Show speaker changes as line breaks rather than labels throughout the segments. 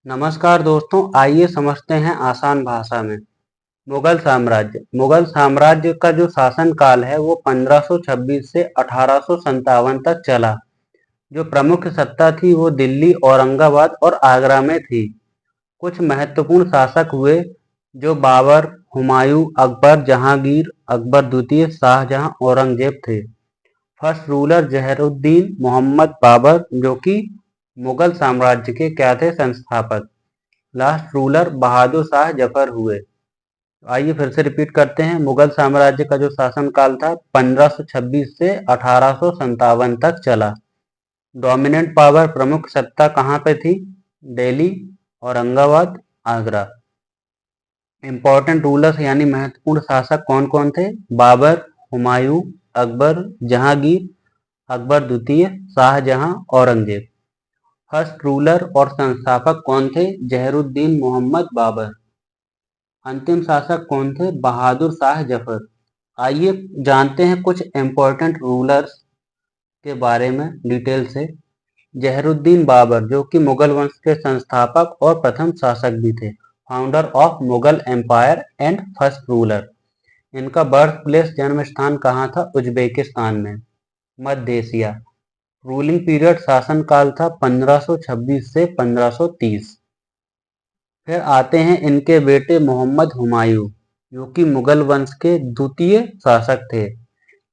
नमस्कार दोस्तों, आइए समझते हैं आसान भाषा में। मुगल साम्राज्य का जो शासन काल है वो 1526 से 1857 तक चला। जो प्रमुख सत्ता थी वो दिल्ली, औरंगाबाद और आगरा में थी। कुछ महत्वपूर्ण शासक हुए जो बाबर, हुमायूं, अकबर, जहांगीर, अकबर द्वितीय, शाहजहां, औरंगजेब थे। फर्स्ट रूलर जहरुद्दीन मोहम्मद बाबर, जो कि मुगल साम्राज्य के क्या थे, संस्थापक। लास्ट रूलर बहादुर शाह जफर हुए। आइए फिर से रिपीट करते हैं। मुगल साम्राज्य का जो शासन काल था 1526 से 1857 तक चला। डोमिनेंट पावर, प्रमुख सत्ता कहाँ पे थी? दिल्ली, औरंगाबाद, आगरा। इंपॉर्टेंट रूलर्स यानी महत्वपूर्ण शासक कौन कौन थे? बाबर, हुमायूं, अकबर, जहांगीर, अकबर द्वितीय, शाहजहां, औरंगजेब। फर्स्ट रूलर और संस्थापक कौन थे? जहरुद्दीन मोहम्मद बाबर। अंतिम शासक कौन थे? बहादुर शाह जफर। आइए जानते हैं कुछ इम्पोर्टेंट रूलर्स के बारे में डिटेल से। जहरुद्दीन बाबर, जो कि मुगल वंश के संस्थापक और प्रथम शासक भी थे, founder of Mughal empire and first ruler. इनका बर्थ प्लेस, जन्म स्थान कहाँ था? उज्बेकिस्तान में, मध्य एशिया। रूलिंग पीरियड, शासन काल था 1526 से 1530। फिर आते हैं इनके बेटे मोहम्मद हुमायूं, जो कि मुगल वंश के द्वितीय शासक थे,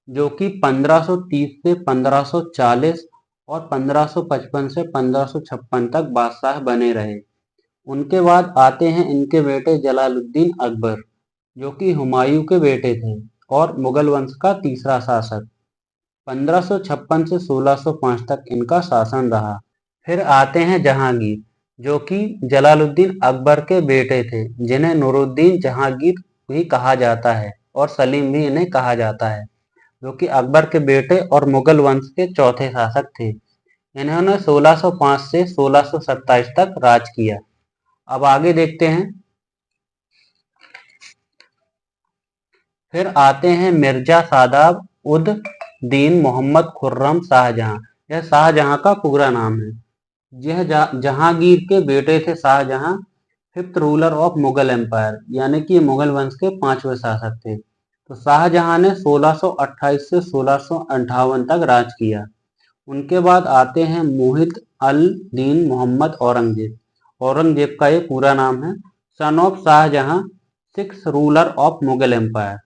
जो कि 1530 से 1540 और 1555 से 1556 तक बादशाह बने रहे। उनके बाद आते हैं इनके बेटे जलालुद्दीन अकबर, जो कि हुमायूं के बेटे थे और मुगल वंश का तीसरा शासक। 1556 से 1605 तक इनका शासन रहा। फिर आते हैं जहांगीर, जो कि जलालुद्दीन अकबर के बेटे थे, जिन्हें नूरुद्दीन जहांगीर भी कहा जाता है और सलीम भी इन्हें कहा जाता है, जो कि अकबर के बेटे और मुगल वंश के चौथे शासक थे। इन्होंने 1605 से 1627 तक राज किया। अब आगे देखते हैं। फिर आते हैं मिर्जा सादाब उद दीन मोहम्मद खुर्रम शाहजहां। यह शाहजहां का पूरा नाम है। यह जहांगीर के बेटे थे Shahjahan, fifth ruler of Mughal empire, यानी कि मुगल वंश के पांचवें शासक थे। तो शाहजहां ने 1628 से 1658 तक राज किया। उनके बाद आते हैं मुहिद अल दीन मोहम्मद औरंगजेब। औरंगजेब का ये पूरा नाम है। Son of Shahjahan, six ruler of Mughal empire.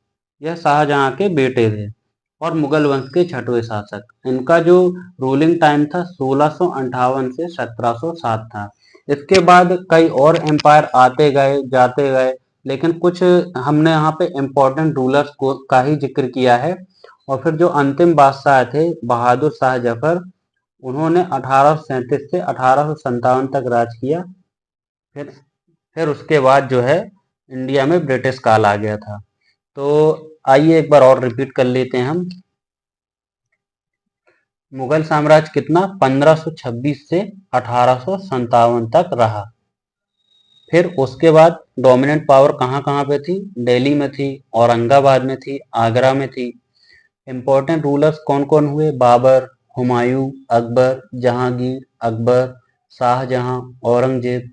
यह शाहजहां के बेटे थे और मुगल वंश के छठवें शासक। इनका जो रूलिंग टाइम था 1658 से 1707 था। इसके बाद कई और एम्पायर आते गए जाते गए, लेकिन कुछ हमने यहाँ पे इम्पोर्टेंट रूलर्स को का ही जिक्र किया है। और फिर जो अंतिम बादशाह थे बहादुर शाह जफर, उन्होंने 1837 से 1857 तक राज किया। फिर फिर उसके बाद जो है इंडिया में ब्रिटिश काल आ गया था। तो आइए एक बार और रिपीट कर लेते हैं हम। मुगल साम्राज्य कितना? 1526 से 1857 तक रहा। फिर उसके बाद डोमिनेंट पावर कहाँ कहाँ पे थी? दिल्ली में थी, औरंगाबाद में थी, आगरा में थी। इंपॉर्टेंट रूलर्स कौन कौन हुए? बाबर, हुमायूं, अकबर, जहांगीर, अकबर, शाहजहां, औरंगजेब।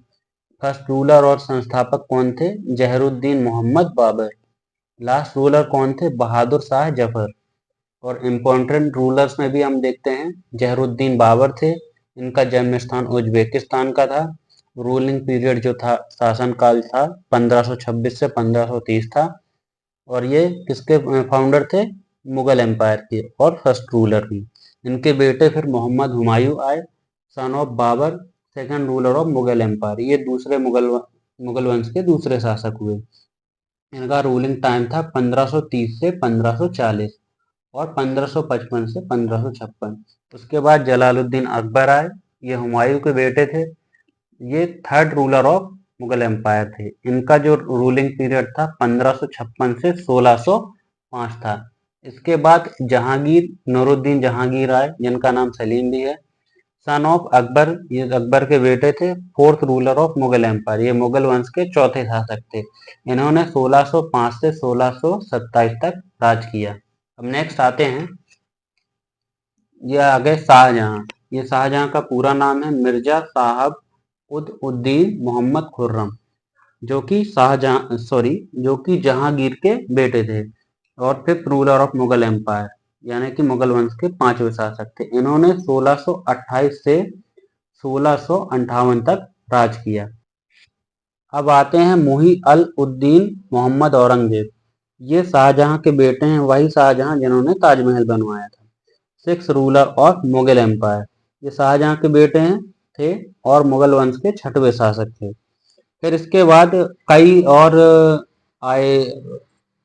फर्स्ट रूलर और संस्थापक कौन थे? जहरुद्दीन मोहम्मद बाबर। लास्ट रूलर कौन थे? बहादुर शाह जफर। और इम्पोर्टेंट रूलर्स में भी हम देखते हैं, जहरुद्दीन बाबर थे। इनका जन्म स्थान उज्बेकिस्तान का था। रूलिंग पीरियड जो था, शासन काल था 1526 से 1530 था। और ये किसके फाउंडर थे? मुगल एम्पायर के और फर्स्ट रूलर भी। इनके बेटे फिर मोहम्मद हुमायूं आए, son of Babur, second ruler of Mughal empire. ये दूसरे मुगल वंश के दूसरे शासक हुए। इनका रूलिंग टाइम था 1530 से 1540 और 1555 से 1556। उसके बाद जलालुद्दीन अकबर आए। ये हुमायूं के बेटे थे। ये third ruler of Mughal empire थे। इनका जो रूलिंग पीरियड था 1556 से 1605 था। इसके बाद जहांगीर, नूरुद्दीन जहांगीर आए, जिनका नाम सलीम भी है, सन ऑफ अकबर। ये अकबर के बेटे थे, fourth ruler of Mughal empire. ये मुगल वंश के चौथे शासक थे। इन्होंने 1605 से 1627 तक राज किया। अब नेक्स्ट आते हैं, ये आ गए शाहजहां। ये शाहजहां का पूरा नाम है मिर्जा साहब उद्दीन मोहम्मद खुर्रम, जो कि जहांगीर के बेटे थे और fifth ruler of Mughal empire, यानी कि मुगल वंश के 5वें शासक थे। इन्होंने 1628 से 1658 तक राज किया। अब आते हैं मुही अल उद्दीन मोहम्मद औरंगजेब। ये शाहजहां के बेटे हैं, वही शाहजहां जिन्होंने ताजमहल बनवाया था। Six ruler of Mughal empire, ये शाहजहां के बेटे हैं थे और मुगल वंश के 6वें शासक थे। फिर इसके बाद कई और आए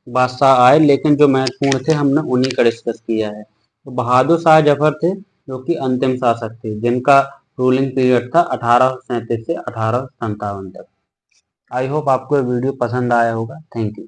बादशाह आए, लेकिन जो महत्वपूर्ण थे हमने उन्हीं का डिस्कस किया है। तो बहादुर शाह जफर थे, जो कि अंतिम शासक थे, जिनका रूलिंग पीरियड था 1837 से 1857 तक। आई होप आपको ये वीडियो पसंद आया होगा। Thank you.